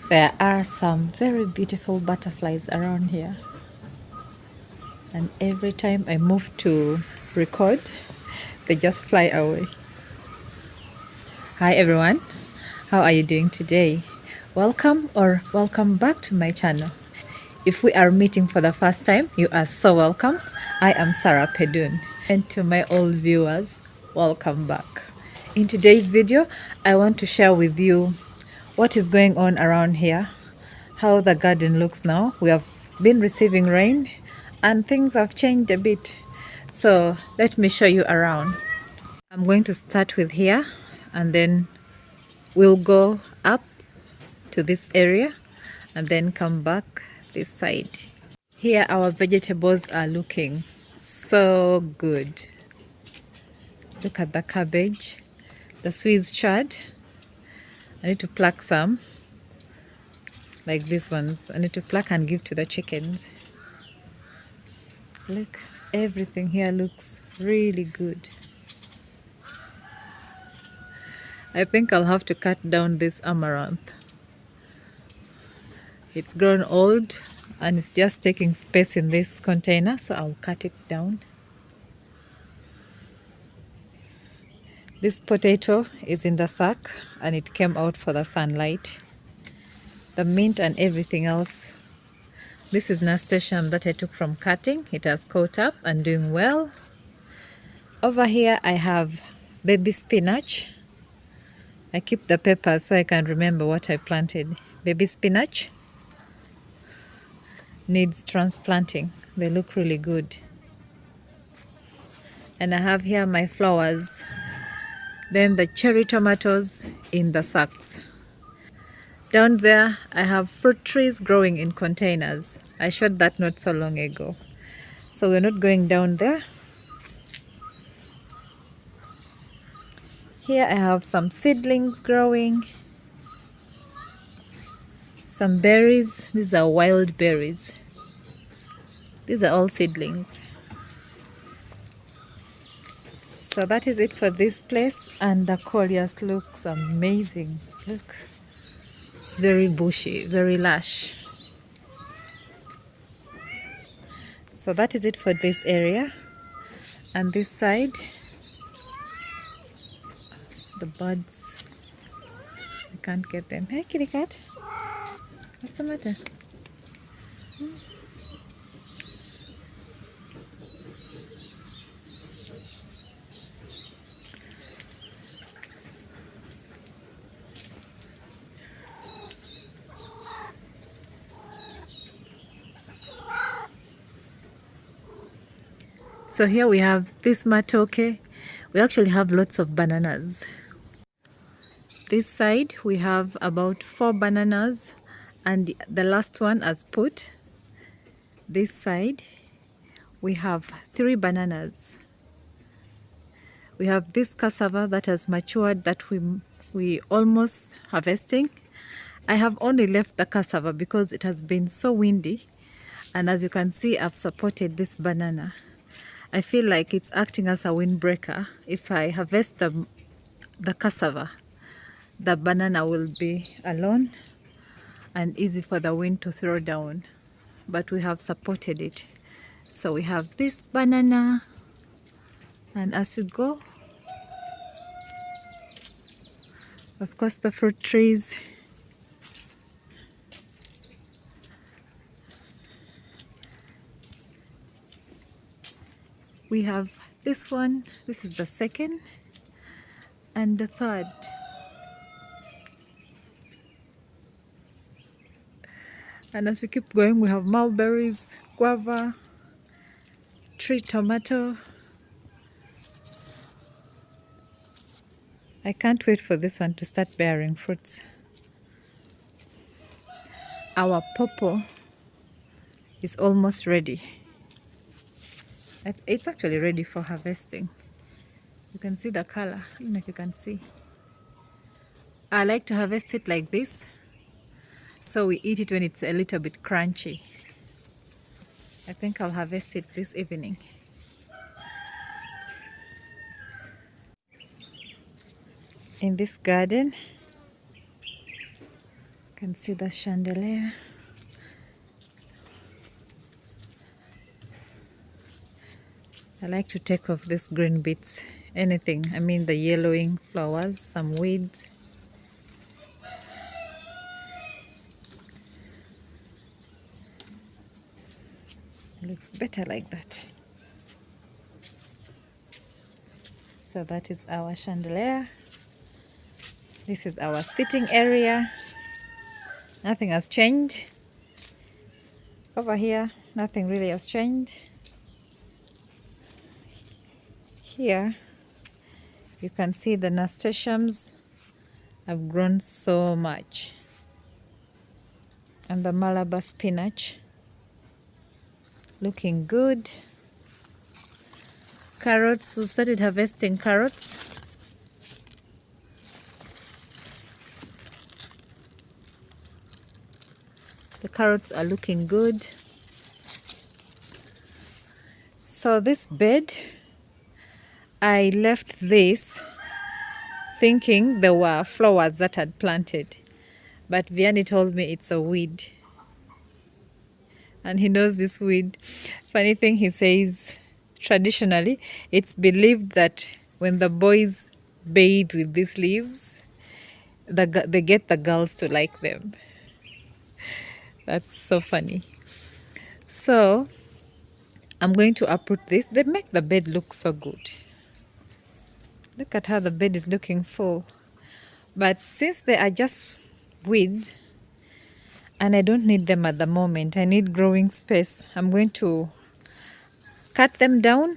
There are some very beautiful butterflies around here, and every time I move to record, they just fly away. Hi everyone, how are you doing today? Welcome or welcome back to my channel. If we are meeting for the first time, you are so welcome. I am Sarah Pedun. And to my old viewers, welcome back. In today's video, I want to share with you what is going on around here, how the garden looks now. We have been receiving rain and things have changed a bit. So let me show you around. I'm going to start with here and then we'll go up to this area and then come back this side. Here our vegetables are looking so good. Look at the cabbage, the Swiss chard. I need to pluck some like these ones. I need to pluck and give to the chickens. Look, everything here looks really good. I think I'll have to cut down this amaranth. It's grown old and it's just taking space in this container, so I'll cut it down. This potato is in the sack and it came out for the sunlight. The mint and everything else. This is nasturtium that I took from cutting. It has caught up and doing well. Over here I have baby spinach. I keep the peppers so I can remember what I planted. Baby spinach needs transplanting. They look really good. And I have here my flowers. Then the cherry tomatoes in the sacks. Down there I have fruit trees growing in containers. I showed that not so long ago. So we're not going down there. Here I have some seedlings growing. Some berries. These are wild berries. These are all seedlings. So that is it for this place, and the coleus looks amazing. Look, it's very bushy, very lush. So that is it for this area. And this side, the birds, I can't get them. Hey kitty cat, what's the matter? So here we have this matoke. We actually have lots of bananas. This side we have about 4 bananas and the last one has put. This side we have 3 bananas. We have this cassava that has matured that we almost harvesting. I have only left the cassava because it has been so windy, and as you can see I've supported this banana. I feel like it's acting as a windbreaker. If I harvest the cassava, the banana will be alone and easy for the wind to throw down, but we have supported it. So we have this banana, and as we go, of course, the fruit trees. We have this one. This is the second and the third. And as we keep going, we have mulberries, guava, tree tomato. I can't wait for this one to start bearing fruits. Our pawpaw is almost ready. It's actually ready for harvesting. You can see the color. I don't know if you can see. I like to harvest it like this, so we eat it when it's a little bit crunchy. I think I'll harvest it this evening. In this garden, can see the chandelier. I like to take off these green bits, anything, I mean the yellowing flowers, some weeds. It looks better like that. So that is our chandelier. This is our sitting area. Nothing has changed. Over here, nothing really has changed. Here, you can see the nasturtiums have grown so much. And the Malabar spinach, looking good. Carrots, we've started harvesting carrots. The carrots are looking good. So this bed, I left this thinking there were flowers that had planted, but Vianney told me it's a weed, and he knows this weed. Funny thing, he says traditionally it's believed that when the boys bathe with these leaves, they get the girls to like them. That's so funny. So I'm going to uproot this. They make the bed look so good. Look at how the bed is looking full. But since they are just weeds and I don't need them at the moment, I need growing space, I'm going to cut them down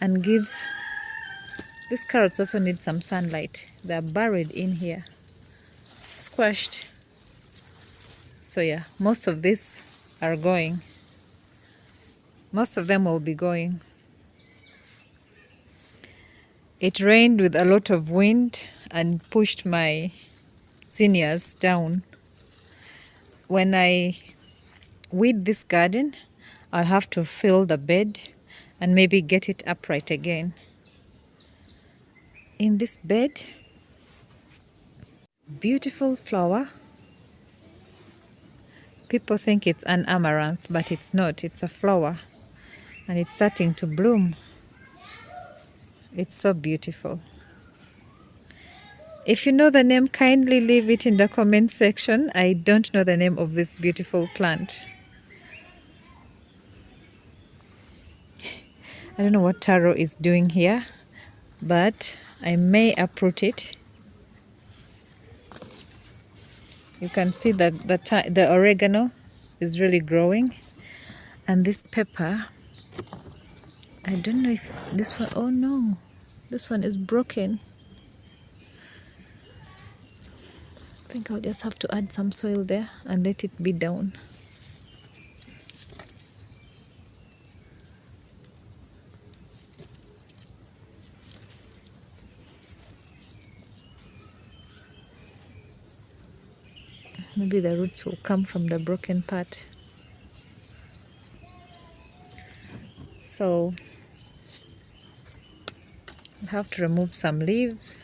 and give... These carrots also need some sunlight. They're buried in here, squashed. So yeah, most of these are going. Most of them will be going. It rained with a lot of wind and pushed my zinnias down. When I weed this garden, I'll have to fill the bed and maybe get it upright again. In this bed, beautiful flower. People think it's an amaranth, but it's not. It's a flower and it's starting to bloom. It's so beautiful. If you know the name, kindly leave it in the comment section. I don't know the name of this beautiful plant. I don't know what taro is doing here, but I may uproot it. You can see that the oregano is really growing. And this pepper, I don't know if this one, oh no, this one is broken. I think I'll just have to add some soil there and let it be down. Maybe the roots will come from the broken part. So I have to remove some leaves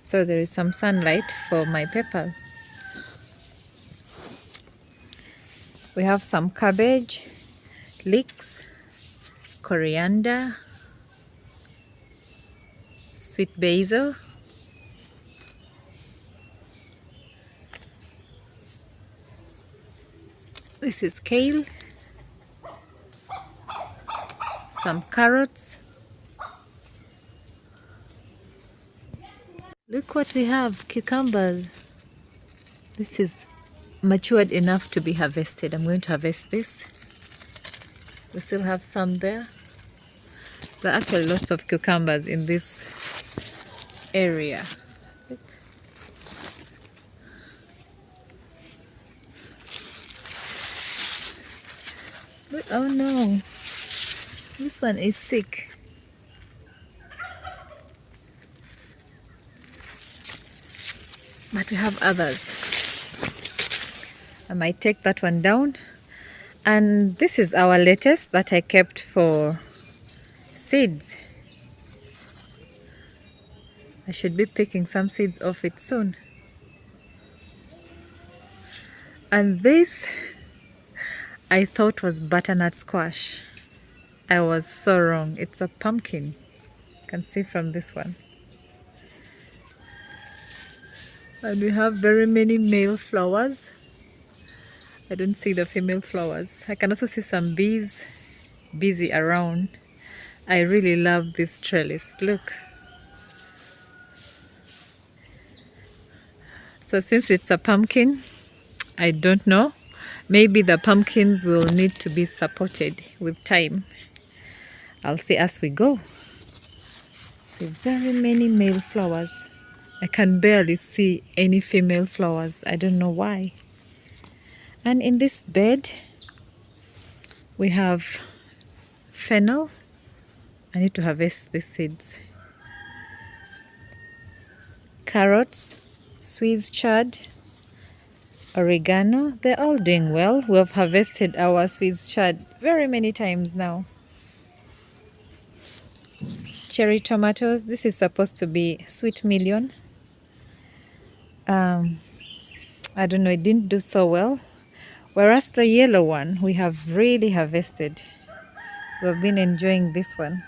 so there is some sunlight for my pepper. We have some cabbage, leeks, coriander, sweet basil, this is kale, some carrots. Look what we have, cucumbers. This is matured enough to be harvested. I'm going to harvest this. We still have some there. There are actually lots of cucumbers in this area. Look. Oh no, this one is sick. But we have others. I might take that one down. And this is our lettuce that I kept for seeds. I should be picking some seeds off it soon. And this I thought was butternut squash. I was so wrong. It's a pumpkin. You can see from this one. And we have very many male flowers. I don't see the female flowers. I can also see some bees busy around. I really love this trellis. Look. So since it's a pumpkin, I don't know. Maybe the pumpkins will need to be supported with time. I'll see as we go. See very many male flowers. I can barely see any female flowers. I don't know why. And in this bed, we have fennel. I need to harvest the seeds. Carrots, Swiss chard, oregano. They're all doing well. We have harvested our Swiss chard very many times now. Cherry tomatoes. This is supposed to be sweet million. I don't know, it didn't do so well. Whereas the yellow one, we have really harvested. We've been enjoying this one.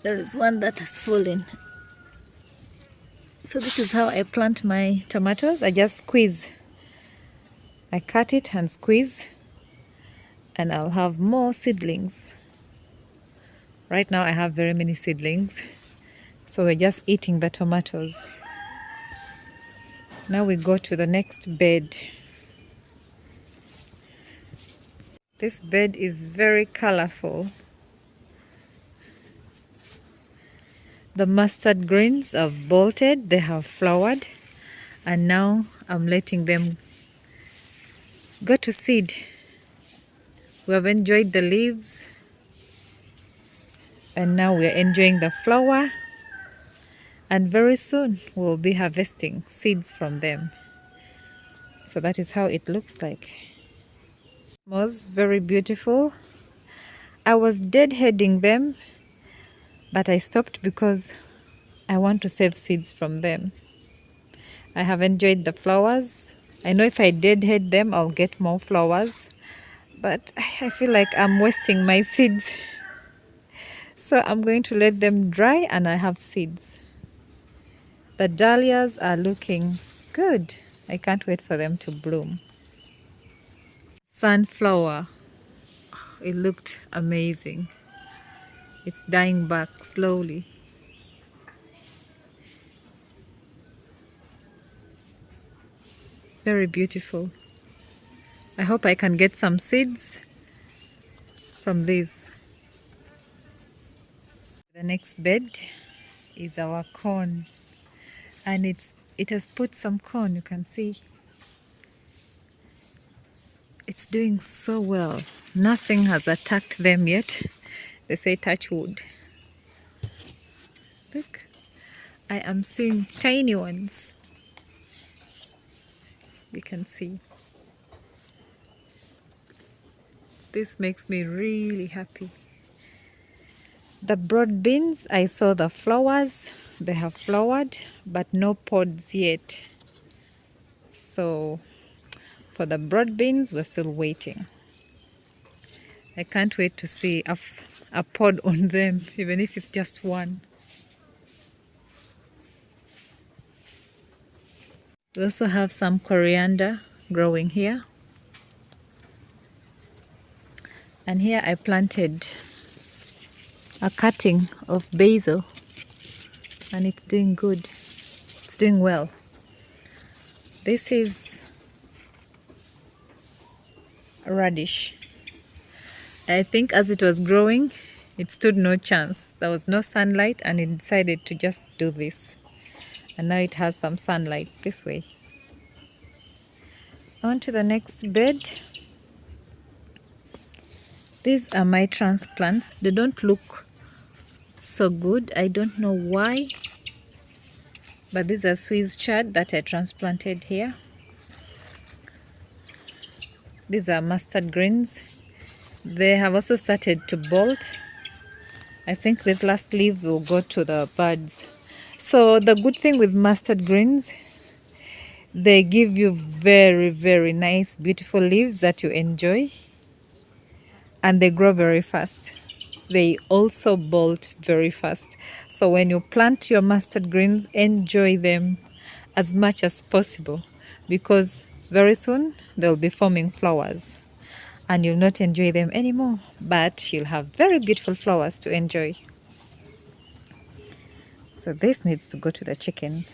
There is one that has fallen. So this is how I plant my tomatoes. I just squeeze. I cut it and squeeze, and I'll have more seedlings. Right now I have very many seedlings. So we're just eating the tomatoes. Now we go to the next bed. This bed is very colorful. The mustard greens have bolted, they have flowered, and now I'm letting them go to seed. We have enjoyed the leaves, and now we are enjoying the flower, and very soon we'll be harvesting seeds from them. So that is how it looks like. It was very beautiful. I was deadheading them, but I stopped because I want to save seeds from them. I have enjoyed the flowers. I know if I deadhead them, I'll get more flowers, but I feel like I'm wasting my seeds. So I'm going to let them dry and I have seeds. The dahlias are looking good. I can't wait for them to bloom. Sunflower. It looked amazing. It's dying back slowly. Very beautiful. I hope I can get some seeds from this. The next bed is our corn, and it has put some corn. You can see it's doing so well. Nothing has attacked them yet. They say touch wood. Look, I am seeing tiny ones. You can see. This makes me really happy. The broad beans, I saw the flowers. They have flowered, but no pods yet. So for the broad beans, we're still waiting. I can't wait to see a pod on them, even if it's just one. We also have some coriander growing here. And here I planted a cutting of basil, and it's doing good. It's doing well. This is radish. I think as it was growing, it stood no chance. There was no sunlight, and it decided to just do this. And now it has some sunlight this way. On to the next bed. These are my transplants. They don't look so good. I don't know why. But these are Swiss chard that I transplanted here. These are mustard greens. They have also started to bolt. I think these last leaves will go to the buds. So the good thing with mustard greens, They give you very, very nice, beautiful leaves that you enjoy, and they grow very fast. They also bolt very fast. So when you plant your mustard greens, enjoy them as much as possible, because very soon they'll be forming flowers and you'll not enjoy them anymore, but you'll have very beautiful flowers to enjoy. So this needs to go to the chicken.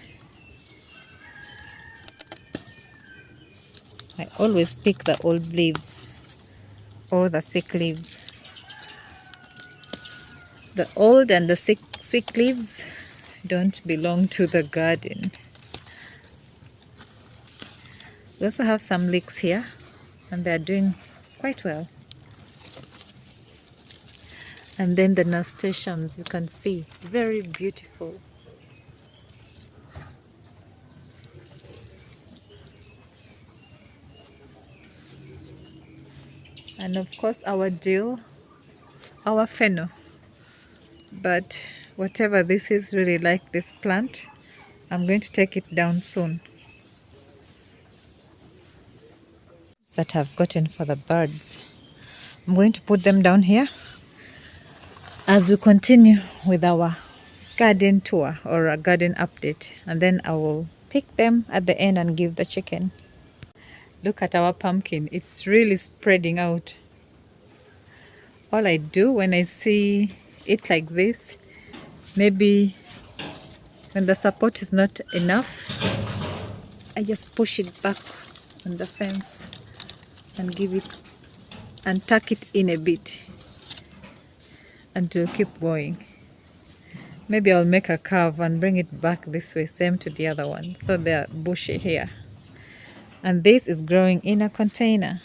I always pick the old leaves or the sick leaves. The old and the sick leaves don't belong to the garden. We also have some leeks here, and they're doing quite well. And then the nasturtiums, you can see, very beautiful. And of course our dill, our fennel. But whatever this is, really like this plant. I'm going to take it down soon. That I've gotten for the birds. I'm going to put them down here as we continue with our garden tour or a garden update, and then I will pick them at the end and give the chicken. Look at our pumpkin, it's really spreading out. All I do when I see it like this, maybe when the support is not enough, I just push it back on the fence and give it and tuck it in a bit, and to keep going. Maybe I'll make a curve and bring it back this way, same to the other one, so they're bushy here. And this is growing in a container.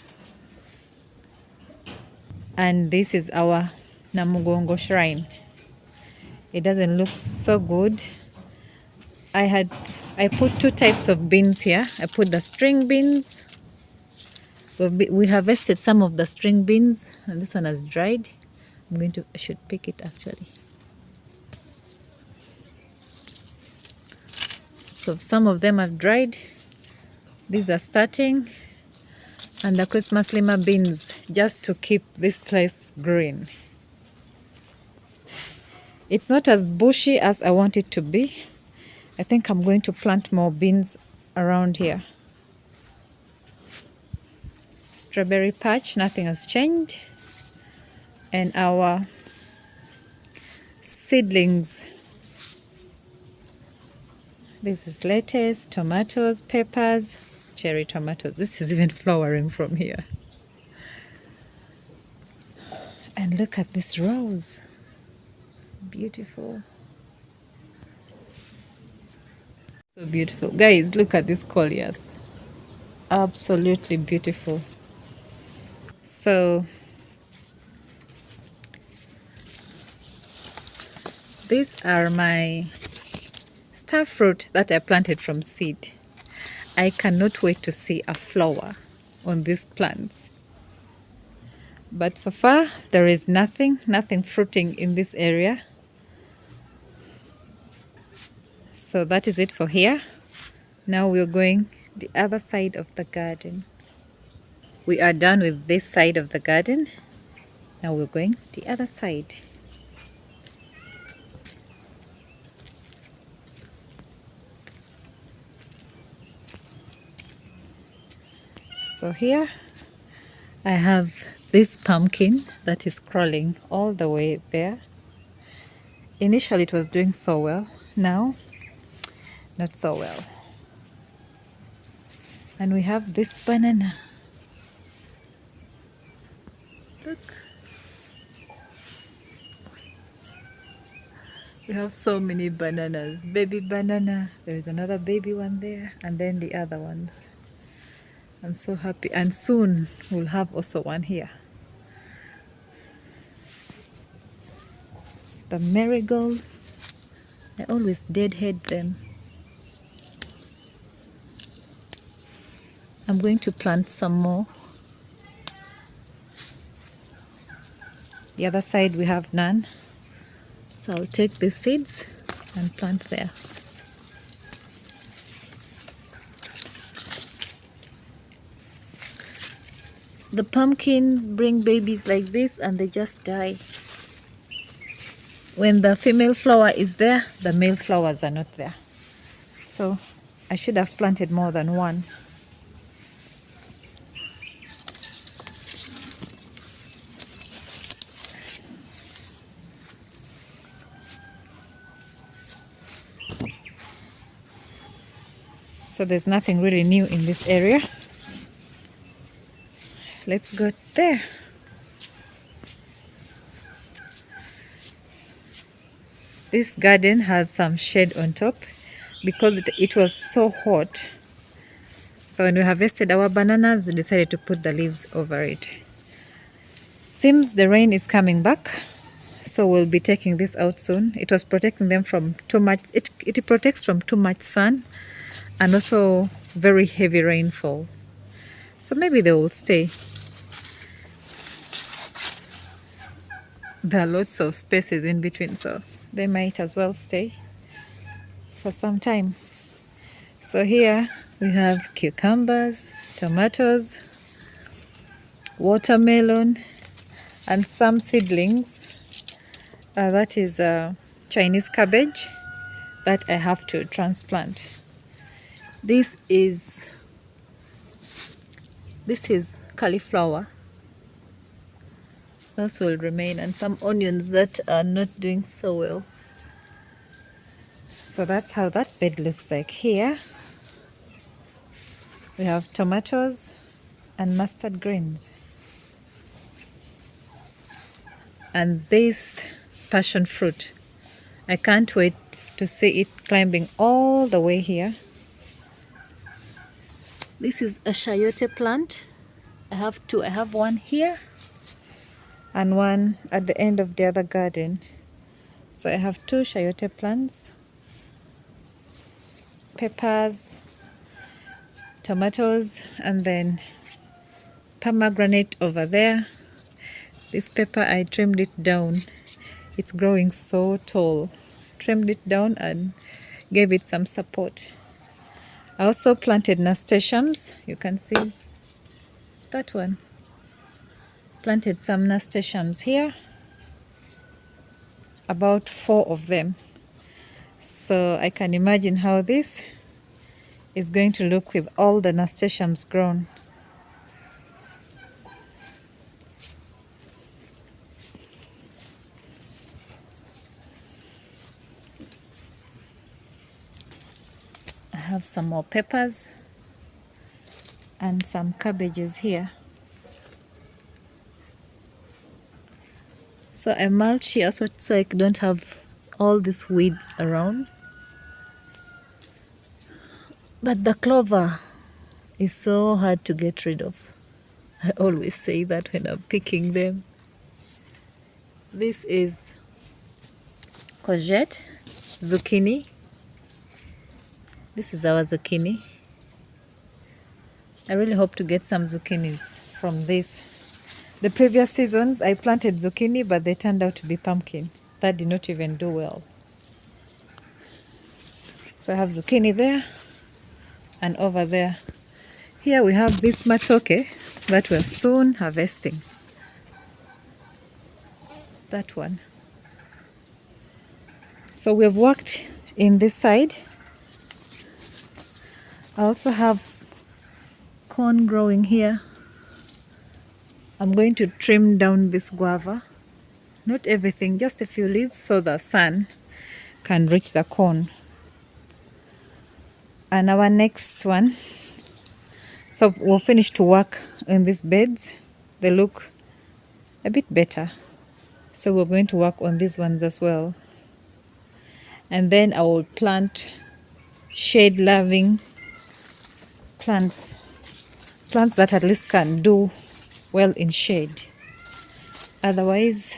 And this is our Namugongo shrine. It doesn't look so good. I put two types of beans here. I put the string beans. We harvested some of the string beans, and this one has dried. I should pick it actually. So some of them have dried. These are starting. And the Christmas lima beans, just to keep this place green. It's not as bushy as I want it to be. I think I'm going to plant more beans around here. Strawberry patch, nothing has changed. And our seedlings. This is lettuce, tomatoes, peppers, cherry tomatoes. This is even flowering from here. And look at this rose. Beautiful. So beautiful. Guys, look at these colliers. Absolutely beautiful. So these are my star fruit that I planted from seed. I cannot wait to see a flower on these plants. But so far there is nothing fruiting in this area. So that is it for here. Now we're going the other side of the garden. We are done with this side of the garden. Now we're going the other side. So here I have this pumpkin that is crawling all the way there. Initially it was doing so well, now not so well. And we have this banana. Look. We have so many bananas. Baby banana. There is another baby one there, and then the other ones. I'm so happy. And soon we'll have also one here. The marigold. I always deadhead them. I'm going to plant some more. The other side we have none. So I'll take the seeds and plant there. The pumpkins bring babies like this and they just die. When the female flower is there, the male flowers are not there. So I should have planted more than one. So there's nothing really new in this area. Let's go there. This garden has some shade on top because it was so hot. So when we harvested our bananas, we decided to put the leaves over it. Seems the rain is coming back, so we'll be taking this out soon. It was protecting them from too much, it protects from too much sun and also very heavy rainfall. So maybe they will stay. There are lots of spaces in between, so they might as well stay for some time. So here we have cucumbers, tomatoes, watermelon, and some seedlings. That is Chinese cabbage that I have to transplant. This is cauliflower. Those will remain, and some onions that are not doing so well. So that's how that bed looks like. Here we have tomatoes and mustard greens. And this passion fruit, I can't wait to see it climbing all the way here. This is a chayote plant. I have two. I have one here and one at the end of the other garden. So I have two chayote plants, peppers, tomatoes, and then pomegranate over there. This pepper, I trimmed it down. It's growing so tall. Trimmed it down and gave it some support. I also planted nasturtiums. You can see that one. Planted some nasturtiums here. About 4 of them. So I can imagine how this is going to look with all the nasturtiums grown. I have some more peppers and some cabbages here. So I mulch here so I don't have all this weeds around. But the clover is so hard to get rid of. I always say that when I'm picking them. This is courgette, zucchini. This is our zucchini. I really hope to get some zucchinis from this. The previous seasons I planted zucchini, but they turned out to be pumpkin. That did not even do well. So I have zucchini there and over there. Here we have this matoke that we're soon harvesting. That one. So we've worked in this side. I also have corn growing here. I'm going to trim down this guava. Not everything, just a few leaves so the sun can reach the corn. And our next one, so we'll finish to work in these beds. They look a bit better. So we're going to work on these ones as well. And then I will plant shade-loving plants. Plants that at least can do well in shade. Otherwise,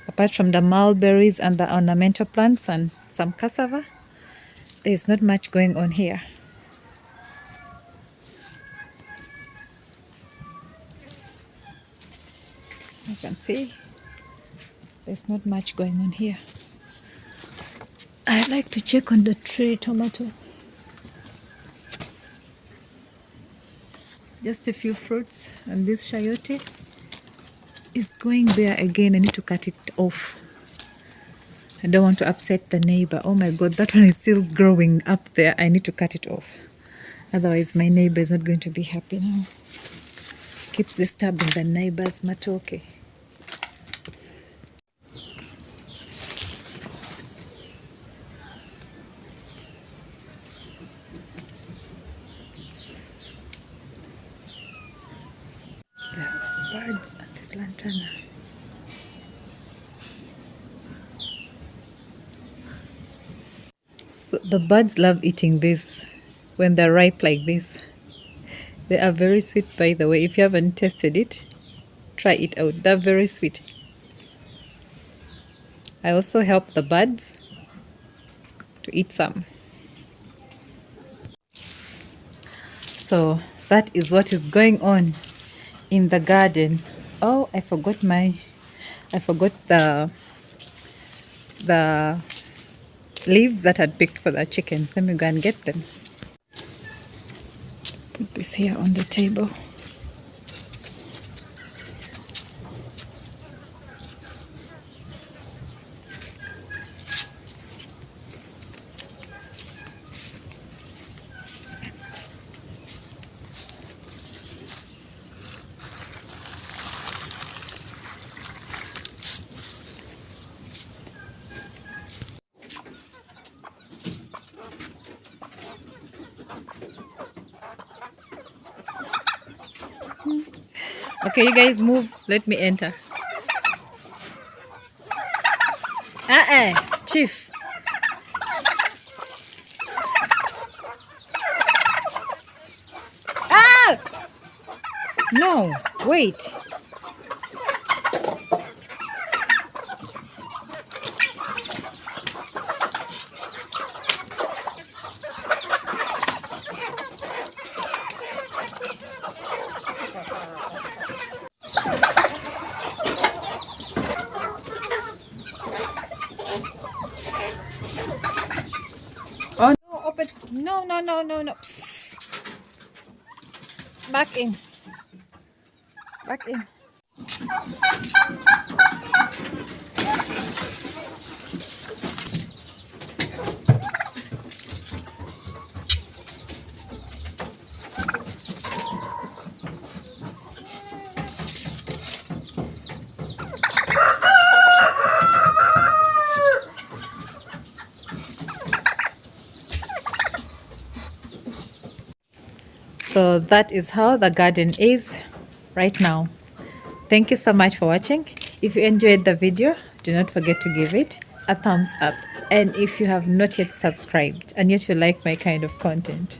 apart from the mulberries and the ornamental plants and some cassava, there's not much going on here. You can see there's not much going on here. I'd like to check on the tree tomato. Just a few fruits, and this chayote is going there again. I need to cut it off. I don't want to upset the neighbor. Oh my god, that one is still growing up there. I need to cut it off. Otherwise, my neighbor is not going to be happy now. Keeps disturbing the neighbor's matoke. There are birds on this lantana. So the birds love eating this when they're ripe like this. They are very sweet, by the way. If you haven't tasted it, try it out. They're very sweet. I also help the birds to eat some. So that is what is going on in the garden. Oh, I forgot the leaves that I'd picked for the chickens. Let me go and get them. Put this here on the table. Okay, you guys move. Let me enter. Chief. Ah! No, wait. Oh no, open. No, no, no, no, no. Psst. Back in. Back in. So that is how the garden is right now. Thank you so much for watching. If you enjoyed the video, do not forget to give it a thumbs up. And if you have not yet subscribed and yet you like my kind of content,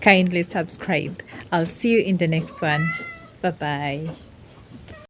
kindly subscribe. I'll see you in the next one. Bye bye.